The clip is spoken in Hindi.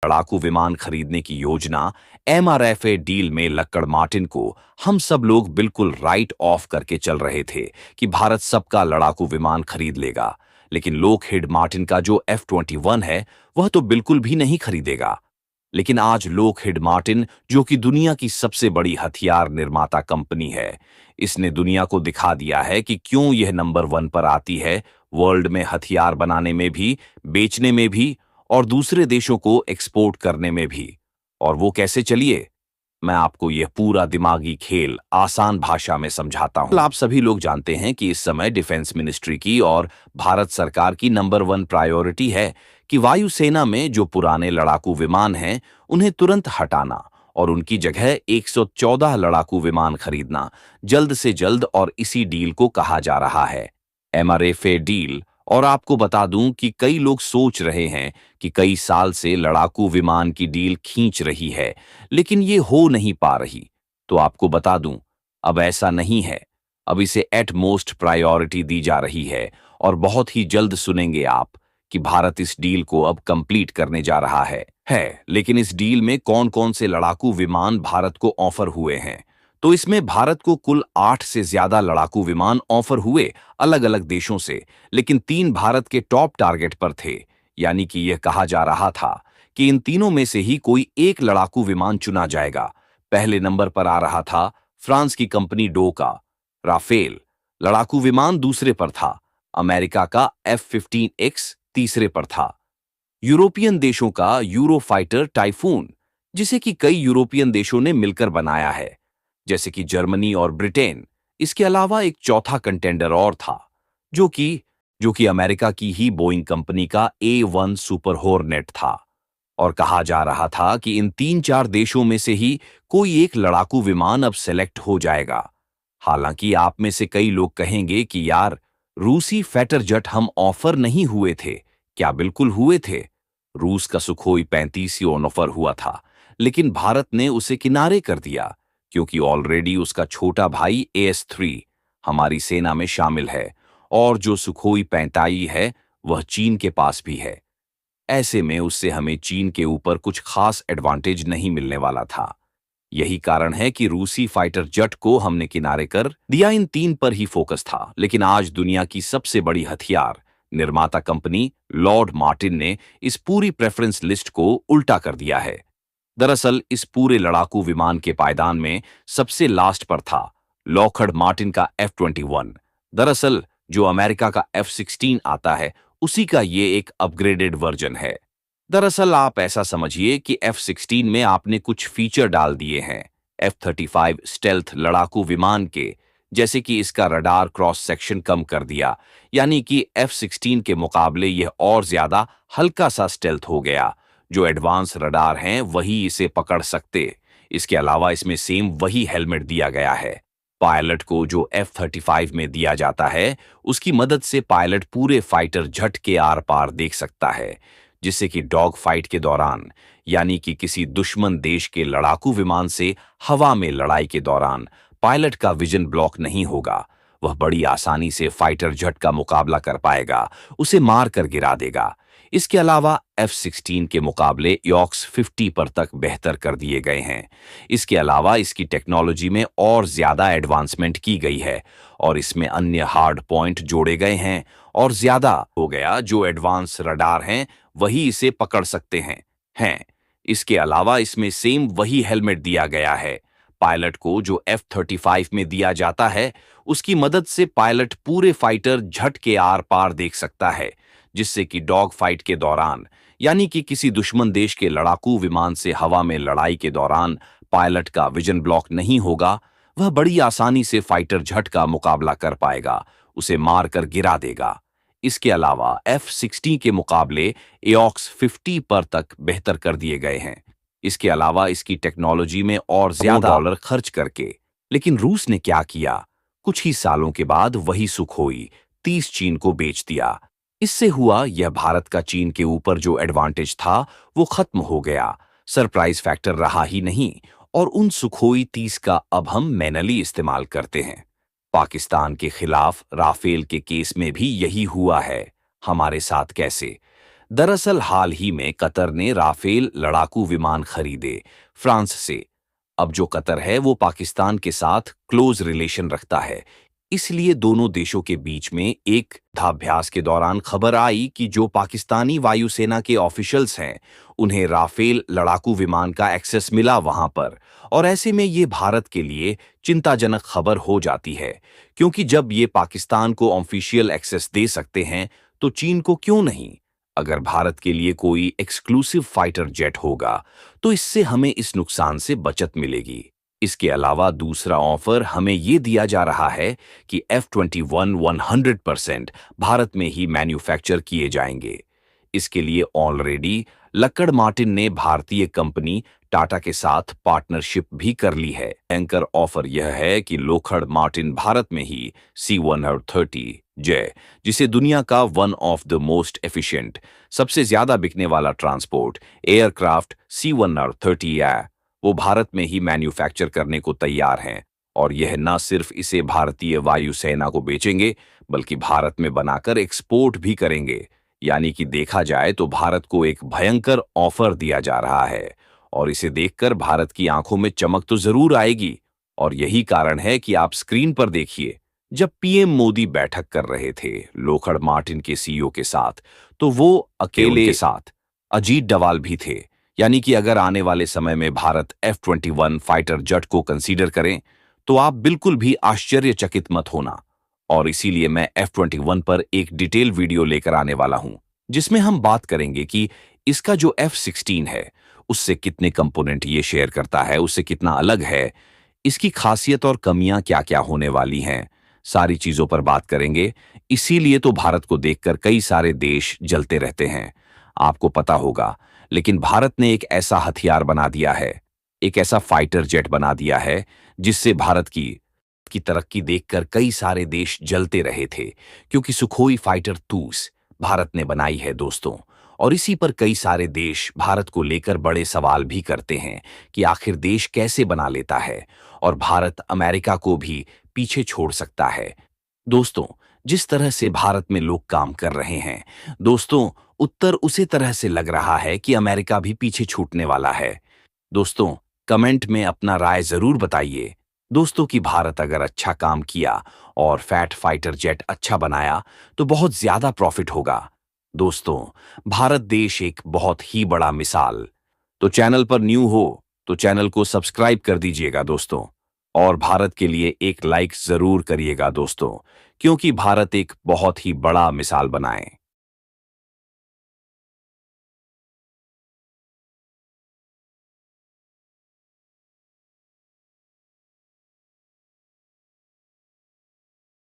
लड़ाकू विमान खरीदने की योजना एमआरएफए डील में लक्कड़ मार्टिन को हम सब लोग बिल्कुल राइट ऑफ करके चल रहे थे कि भारत सबका लड़ाकू विमान खरीद लेगा। लेकिन लोकहीड मार्टिन का जो F-21 है वह तो बिल्कुल भी नहीं खरीदेगा। लेकिन आज लोकहीड मार्टिन, जो कि दुनिया की सबसे बड़ी हथियार निर्माता कंपनी है, इसने दुनिया को दिखा दिया है कि क्यों यह नंबर 1 पर आती है वर्ल्ड में, हथियार बनाने में भी, बेचने में भी और दूसरे देशों को एक्सपोर्ट करने में भी। और वो कैसे, चलिए मैं आपको यह पूरा दिमागी खेल आसान भाषा में समझाता हूं। आप सभी लोग जानते हैं कि इस समय डिफेंस मिनिस्ट्री की और भारत सरकार की नंबर 1 प्रायोरिटी है कि वायुसेना में जो पुराने लड़ाकू विमान हैं उन्हें तुरंत हटाना और उनकी जगह 114 लड़ाकू विमान खरीदना जल्द से जल्द। और इसी डील को कहा जा रहा है एमआरएफए डील। और आपको बता दूं कि कई लोग सोच रहे हैं कि कई साल से लड़ाकू विमान की डील खींच रही है लेकिन ये हो नहीं पा रही। तो आपको बता दूं, अब ऐसा नहीं है। अब इसे एटमोस्ट प्रायोरिटी दी जा रही है और बहुत ही जल्द सुनेंगे आप कि भारत इस डील को अब कंप्लीट करने जा रहा है। लेकिन इस डील में कौन कौन से लड़ाकू विमान भारत को ऑफर हुए हैं? तो इसमें भारत को कुल 8 से ज्यादा लड़ाकू विमान ऑफर हुए अलग अलग देशों से, लेकिन 3 भारत के टॉप टारगेट पर थे। यानी कि यह कहा जा रहा था कि इन तीनों में से ही कोई एक लड़ाकू विमान चुना जाएगा। पहले नंबर पर आ रहा था फ्रांस की कंपनी डो का राफेल लड़ाकू विमान, दूसरे पर था अमेरिका का F-15X, तीसरे पर था यूरोपियन देशों का यूरोफाइटर टाइफून, जिसे कि कई यूरोपियन देशों ने मिलकर बनाया है जैसे कि जर्मनी और ब्रिटेन। इसके अलावा एक चौथा कंटेंडर और था जो कि अमेरिका की ही बोइंग कंपनी का A-1 सुपर हॉर्नेट था। और कहा जा रहा था कि इन 3-4 देशों में से ही कोई एक लड़ाकू विमान अब सेलेक्ट हो जाएगा। हालांकि आप में से कई लोग कहेंगे कि यार, रूसी फाइटर जेट हम ऑफर नहीं हुए थे क्या? बिल्कुल हुए थे। रूस का सुखोई 35 ऑफर हुआ था, लेकिन भारत ने उसे किनारे कर दिया क्योंकि ऑलरेडी उसका छोटा भाई AS-3 हमारी सेना में शामिल है और जो सुखोई 45 है वह चीन के पास भी है। ऐसे में उससे हमें चीन के ऊपर कुछ खास एडवांटेज नहीं मिलने वाला था। यही कारण है कि रूसी फाइटर जेट को हमने किनारे कर दिया। इन 3 पर ही फोकस था। लेकिन आज दुनिया की सबसे बड़ी हथियार निर्माता कंपनी लॉर्ड मार्टिन ने इस पूरी प्रेफरेंस लिस्ट को उल्टा कर दिया है। दरअसल इस पूरे लड़ाकू विमान के पायदान में सबसे लास्ट पर था लॉकहीड मार्टिन का F-21। दरअसल जो अमेरिका का F-16 आता है उसी का ये एक अपग्रेडेड वर्जन है। दरअसल आप ऐसा समझिए कि F-16 में आपने कुछ फीचर डाल दिए हैं F-35 स्टेल्थ लड़ाकू विमान के, जैसे कि इसका रडार क्रॉस सेक्शन कम कर दिया, यानी कि F-16 के मुकाबले यह और ज्यादा हल्का सा स्टेल्थ हो गया। जो एडवांस रडार हैं वही इसे पकड़ सकते। इसके अलावा इसमें सेम वही हेलमेट दिया गया है पायलट को जो F-35 में दिया जाता है। उसकी मदद से पायलट पूरे फाइटर जेट के आर पार देख सकता है, जिससे कि डॉग फाइट के दौरान, यानी कि किसी दुश्मन देश के लड़ाकू विमान से हवा में लड़ाई के दौरान पायलट का विजन ब्लॉक नहीं होगा। वह बड़ी आसानी से फाइटर जेट का मुकाबला कर पाएगा, उसे मार कर गिरा देगा। इसके अलावा F-16 के मुकाबले यॉक्स 50 पर तक बेहतर कर दिए गए हैं। इसके अलावा इसकी टेक्नोलॉजी में और ज्यादा एडवांसमेंट की गई है और इसमें अन्य हार्ड पॉइंट जोड़े गए हैं और ज्यादा हो गया। जो एडवांस रडार हैं वही इसे पकड़ सकते हैं। इसके अलावा इसमें सेम वही हेलमेट दिया गया है पायलट को जो F-35 में दिया जाता है। उसकी मदद से पायलट पूरे फाइटर जेट के आर पार देख सकता है, जिससे कि डॉग फाइट के दौरान, यानी कि किसी दुश्मन देश के लड़ाकू विमान से हवा में लड़ाई के दौरान पायलट का विजन ब्लॉक नहीं होगा। वह बड़ी आसानी से फाइटर जेट का मुकाबला कर पाएगा, उसे मार कर गिरा देगा। इसके अलावा F-16 के मुकाबले एओक्स 50 पर तक बेहतर कर दिए गए हैं। इसके अलावा इसकी टेक्नोलॉजी में और ज्यादा डॉलर खर्च करके। लेकिन रूस ने क्या किया? कुछ ही सालों के बाद वही सुखोई 30 चीन को बेच दिया। इससे हुआ यह, भारत का चीन के ऊपर जो एडवांटेज था वो खत्म हो गया, सरप्राइज फैक्टर रहा ही नहीं और उन सुखोई 30 का अब हम मैनली इस्तेमाल करते हैं। पाकिस्तान के खिलाफ राफेल के केस में भी यही हुआ है। हमारे साथ कैसे? दरअसल हाल ही में कतर ने राफेल लड़ाकू विमान खरीदे फ्रांस से। अब जो कतर है वो पाकिस्तान के साथ क्लोज रिलेशन रखता है, इसलिए दोनों देशों के बीच में एक युद्धाभ्यास के दौरान खबर आई कि जो पाकिस्तानी वायुसेना के ऑफिशियल्स हैं उन्हें राफेल लड़ाकू विमान का एक्सेस मिला वहां पर। और ऐसे में ये भारत के लिए चिंताजनक खबर हो जाती है, क्योंकि जब ये पाकिस्तान को ऑफिशियल एक्सेस दे सकते हैं तो चीन को क्यों नहीं। अगर भारत के लिए कोई एक्सक्लूसिव फाइटर जेट होगा तो इससे हमें इस नुकसान से बचत मिलेगी। इसके अलावा दूसरा ऑफर हमें ये दिया जा रहा है कि F-21 100% भारत में ही मैन्युफैक्चर किए जाएंगे। इसके लिए ऑलरेडी लक्कड़ मार्टिन ने भारतीय कंपनी टाटा के साथ पार्टनरशिप भी कर ली है। एंकर ऑफर यह है कि लोखंड मार्टिन भारत में ही C-130 जय, जिसे दुनिया का one of the most efficient, सबसे ज्यादा बिकने वाला ट्रांसपोर्ट एयरक्राफ्ट C-130 है, वो भारत में ही मैन्युफैक्चर करने को तैयार हैं। और यह न सिर्फ इसे भारतीय वायुसेना को बेचेंगे बल्कि भारत में बनाकर एक्सपोर्ट भी करेंगे। यानी कि देखा जाए तो भारत को एक भयंकर ऑफर दिया जा रहा है और इसे देखकर भारत की आंखों में चमक तो जरूर आएगी। और यही कारण है कि आप स्क्रीन पर देखिए, जब पीएम मोदी बैठक कर रहे थे लोखंड मार्टिन के सीईओ के साथ, तो वो अकेले के साथ अजीत डवाल भी थे। यानी कि अगर आने वाले समय में भारत F-21 फाइटर जेट को कंसीडर करें तो आप बिल्कुल भी आश्चर्यचकित मत होना। और इसीलिए मैं F-21 पर एक डिटेल वीडियो लेकर आने वाला हूं, जिसमें हम बात करेंगे कि इसका जो F-16 है उससे कितने कंपोनेंट ये शेयर करता है, उससे कितना अलग है, इसकी खासियत और कमियां क्या-क्या होने वाली हैं, सारी चीजों पर बात करेंगे। इसीलिए तो भारत को देखकर कई सारे देश जलते रहते हैं, आपको पता होगा। लेकिन भारत ने एक ऐसा हथियार बना दिया है, एक ऐसा फाइटर जेट बना दिया है जिससे भारत की तरक्की देखकर कई सारे देश जलते रहे थे, क्योंकि सुखोई फाइटर 2 भारत ने बनाई है दोस्तों। और इसी पर कई सारे देश भारत को लेकर बड़े सवाल भी करते हैं कि आखिर देश कैसे बना लेता है और भारत अमेरिका को भी पीछे छोड़ सकता है। दोस्तों, जिस तरह से भारत में लोग काम कर रहे हैं दोस्तों, उत्तर उसी तरह से लग रहा है कि अमेरिका भी पीछे छूटने वाला है। दोस्तों, कमेंट में अपना राय जरूर बताइए दोस्तों कि भारत अगर अच्छा काम किया और फैट फाइटर जेट अच्छा बनाया तो बहुत ज्यादा प्रॉफिट होगा। दोस्तों, भारत देश एक बहुत ही बड़ा मिसाल। तो चैनल पर न्यू हो तो चैनल को सब्सक्राइब कर दीजिएगा दोस्तों, और भारत के लिए एक लाइक जरूर करिएगा दोस्तों, क्योंकि भारत एक बहुत ही बड़ा मिसाल बनाए।